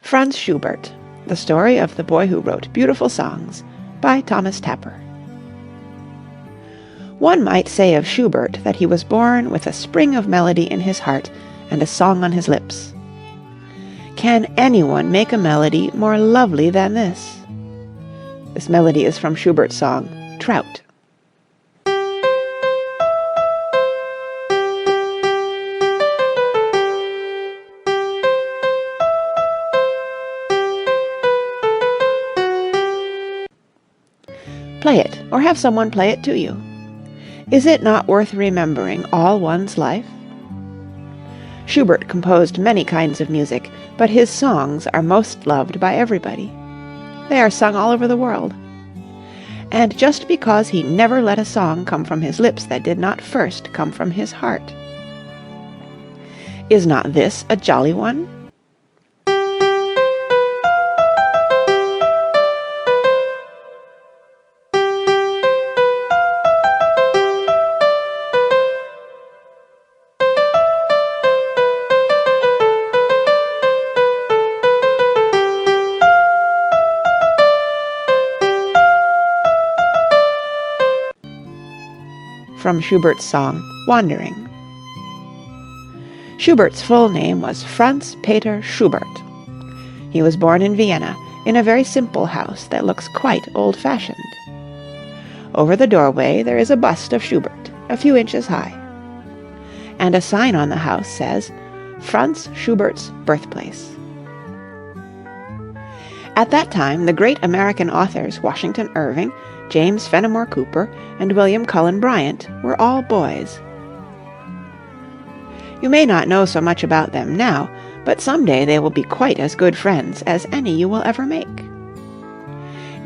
Franz Schubert, The Story of the Boy Who Wrote Beautiful Songs, by Thomas Tapper. One might say of Schubert that he was born with a spring of melody in his heart and a song on his lips. Can anyone make a melody more lovely than this? This melody is from Schubert's song, Trout. Play it, or have someone play it to you. Is it not worth remembering all one's life? Schubert composed many kinds of music, but his songs are most loved by everybody. They are sung all over the world. And just because he never let a song come from his lips that did not first come from his heart. Is not this a jolly one? From Schubert's song, Wandering. Schubert's full name was Franz Peter Schubert. He was born in Vienna, in a very simple house that looks quite old-fashioned. Over the doorway there is a bust of Schubert, a few inches high. And a sign on the house says, Franz Schubert's birthplace. At that time, the great American authors Washington Irving, James Fenimore Cooper, and William Cullen Bryant were all boys. You may not know so much about them now, but someday they will be quite as good friends as any you will ever make.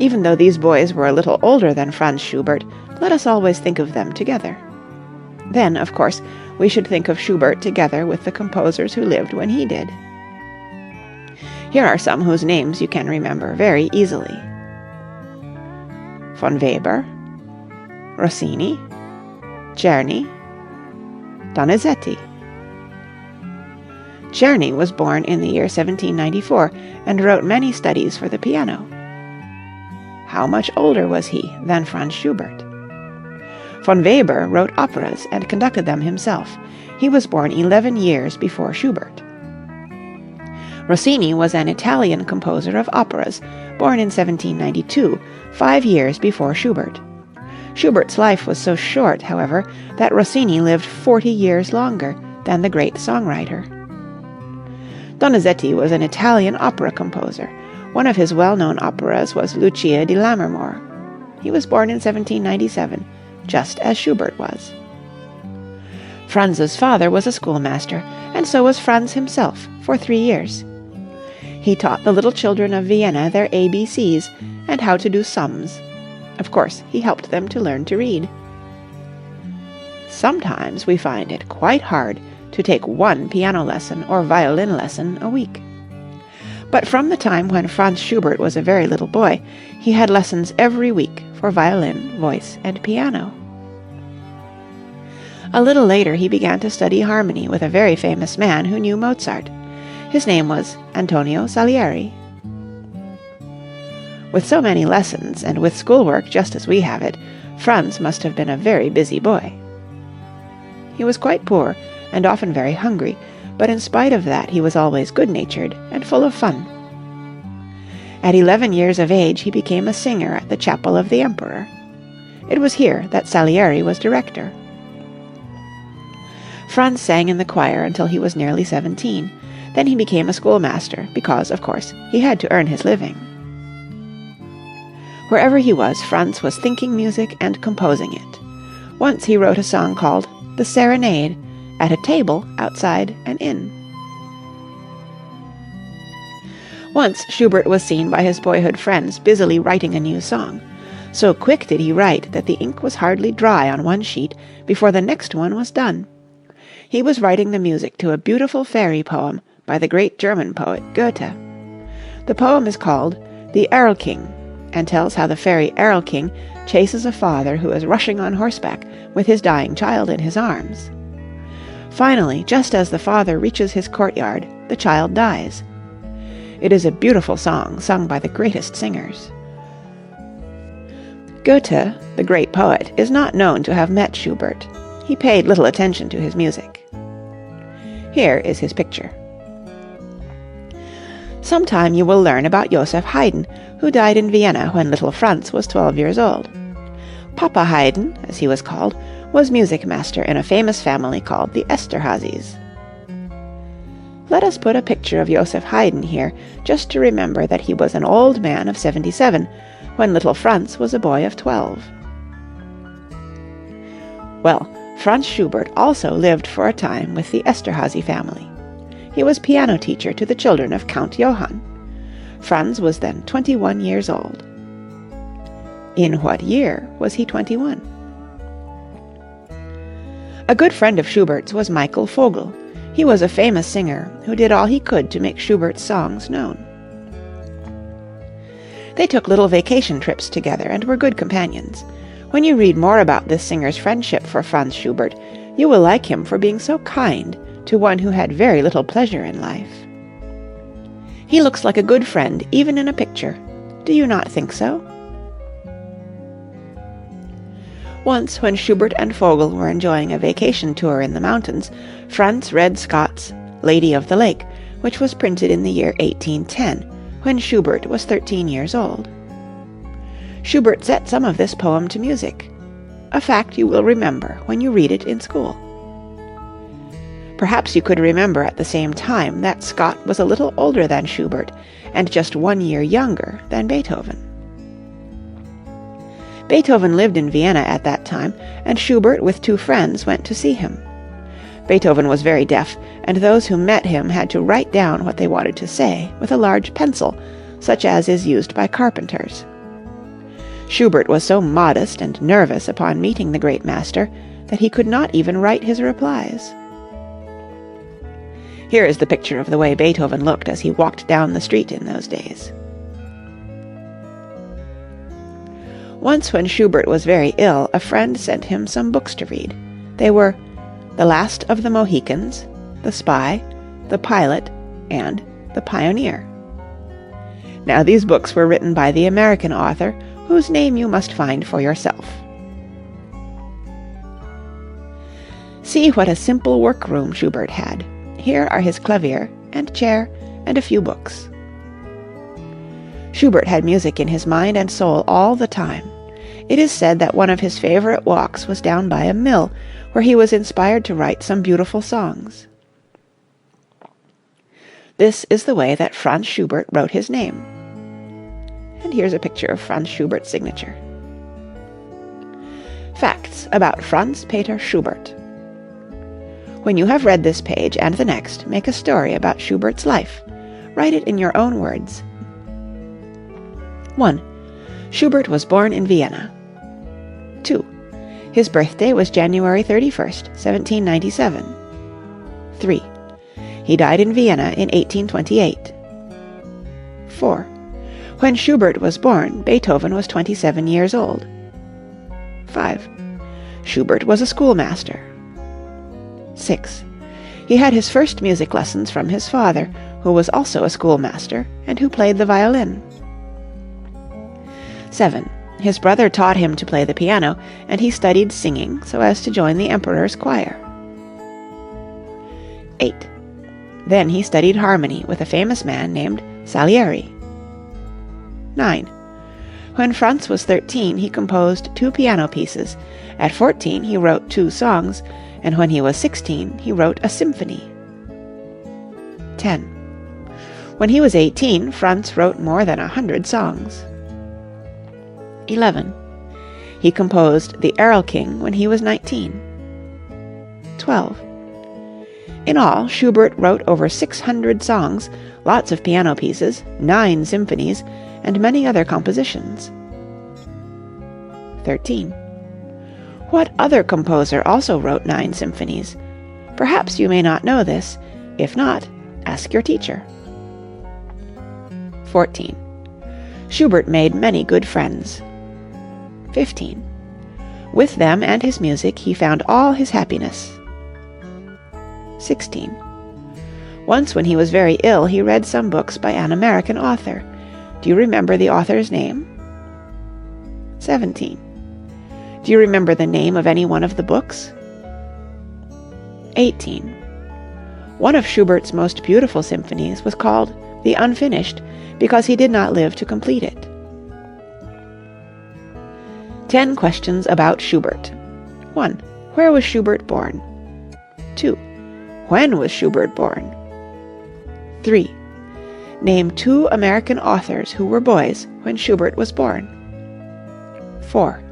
Even though these boys were a little older than Franz Schubert, let us always think of them together. Then, of course, we should think of Schubert together with the composers who lived when he did. Here are some whose names you can remember very easily. Von Weber, Rossini, Czerny, Donizetti. Czerny was born in the year 1794 and wrote many studies for the piano. How much older was he than Franz Schubert? Von Weber wrote operas and conducted them himself. He was born 11 years before Schubert. Rossini was an Italian composer of operas, born in 1792, 5 years before Schubert. Schubert's life was so short, however, that Rossini lived 40 years longer than the great songwriter. Donizetti was an Italian opera composer. One of his well-known operas was Lucia di Lammermoor. He was born in 1797, just as Schubert was. Franz's father was a schoolmaster, and so was Franz himself, for 3 years. He taught the little children of Vienna their ABCs and how to do sums. Of course, he helped them to learn to read. Sometimes we find it quite hard to take one piano lesson or violin lesson a week. But from the time when Franz Schubert was a very little boy, he had lessons every week for violin, voice, and piano. A little later he began to study harmony with a very famous man who knew Mozart. His name was Antonio Salieri. With so many lessons, and with schoolwork just as we have it, Franz must have been a very busy boy. He was quite poor, and often very hungry, but in spite of that he was always good-natured and full of fun. At 11 years of age he became a singer at the chapel of the Emperor. It was here that Salieri was director. Franz sang in the choir until he was nearly 17. Then he became a schoolmaster, because, of course, he had to earn his living. Wherever he was, Franz was thinking music and composing it. Once he wrote a song called The Serenade, at a table outside an inn. Once Schubert was seen by his boyhood friends busily writing a new song. So quick did he write that the ink was hardly dry on one sheet before the next one was done. He was writing the music to a beautiful fairy poem by the great German poet Goethe. The poem is called The Erlking, and tells how the fairy Erlking chases a father who is rushing on horseback with his dying child in his arms. Finally, just as the father reaches his courtyard, the child dies. It is a beautiful song sung by the greatest singers. Goethe, the great poet, is not known to have met Schubert. He paid little attention to his music. Here is his picture. Sometime you will learn about Joseph Haydn, who died in Vienna when little Franz was 12 years old. Papa Haydn, as he was called, was music master in a famous family called the Esterházys. Let us put a picture of Joseph Haydn here, just to remember that he was an old man of 77, when little Franz was a boy of 12. Well, Franz Schubert also lived for a time with the Esterházy family. He was piano teacher to the children of Count Johann. Franz was then 21 years old. In what year was he 21? A good friend of Schubert's was Michael Vogel. He was a famous singer who did all he could to make Schubert's songs known. They took little vacation trips together and were good companions. When you read more about this singer's friendship for Franz Schubert, you will like him for being so kind to one who had very little pleasure in life. He looks like a good friend even in a picture. Do you not think so? Once, when Schubert and Vogel were enjoying a vacation tour in the mountains, Franz read Scott's Lady of the Lake, which was printed in the year 1810, when Schubert was 13 years old. Schubert set some of this poem to music, a fact you will remember when you read it in school. Perhaps you could remember at the same time that Scott was a little older than Schubert and just 1 year younger than Beethoven. Beethoven lived in Vienna at that time, and Schubert with 2 friends went to see him. Beethoven was very deaf, and those who met him had to write down what they wanted to say with a large pencil, such as is used by carpenters. Schubert was so modest and nervous upon meeting the great master that he could not even write his replies. Here is the picture of the way Beethoven looked as he walked down the street in those days. Once when Schubert was very ill, a friend sent him some books to read. They were The Last of the Mohicans, The Spy, The Pilot, and The Pioneer. Now these books were written by the American author, whose name you must find for yourself. See what a simple workroom Schubert had. Here are his clavier and chair and a few books. Schubert had music in his mind and soul all the time. It is said that one of his favorite walks was down by a mill, where he was inspired to write some beautiful songs. This is the way that Franz Schubert wrote his name. And here's a picture of Franz Schubert's signature. Facts about Franz Peter Schubert. When you have read this page and the next, make a story about Schubert's life. Write it in your own words. 1. Schubert was born in Vienna. 2. His birthday was January 31st, 1797. 3. He died in Vienna in 1828. 4. When Schubert was born, Beethoven was 27 years old. 5. Schubert was a schoolmaster. 6. He had his first music lessons from his father, who was also a schoolmaster and who played the violin. 7. His brother taught him to play the piano, and he studied singing so as to join the emperor's choir. 8. Then he studied harmony with a famous man named Salieri. 9. When Franz was 13, he composed 2 piano pieces. At 14, he wrote 2 songs, and when he was 16, he wrote a symphony. 10. When he was 18, Franz wrote more than 100 songs. 11. He composed the Erlking when he was 19. 12. In all, Schubert wrote over 600 songs, lots of piano pieces, 9 symphonies, and many other compositions. 13. What other composer also wrote 9 symphonies? Perhaps you may not know this. If not, ask your teacher. 14. Schubert made many good friends. 15. With them and his music he found all his happiness. 16. Once when he was very ill, he read some books by an American author. Do you remember the author's name? 17. Do you remember the name of any one of the books? 18. One of Schubert's most beautiful symphonies was called The Unfinished because he did not live to complete it. 10 questions about Schubert. 1. Where was Schubert born? 2. When was Schubert born? 3. Name 2 American authors who were boys when Schubert was born. 4.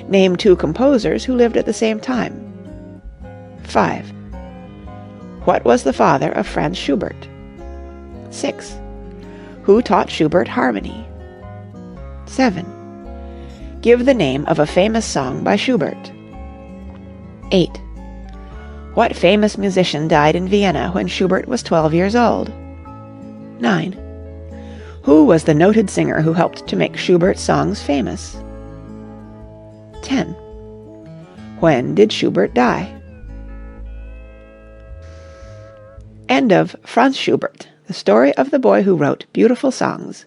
Name 2 composers who lived at the same time. 5. What was the father of Franz Schubert? 6. Who taught Schubert harmony? 7. Give the name of a famous song by Schubert. 8. What famous musician died in Vienna when Schubert was 12 years old? 9. Who was the noted singer who helped to make Schubert's songs famous? 10. When did Schubert die? End of Franz Schubert, the story of the boy who wrote beautiful songs.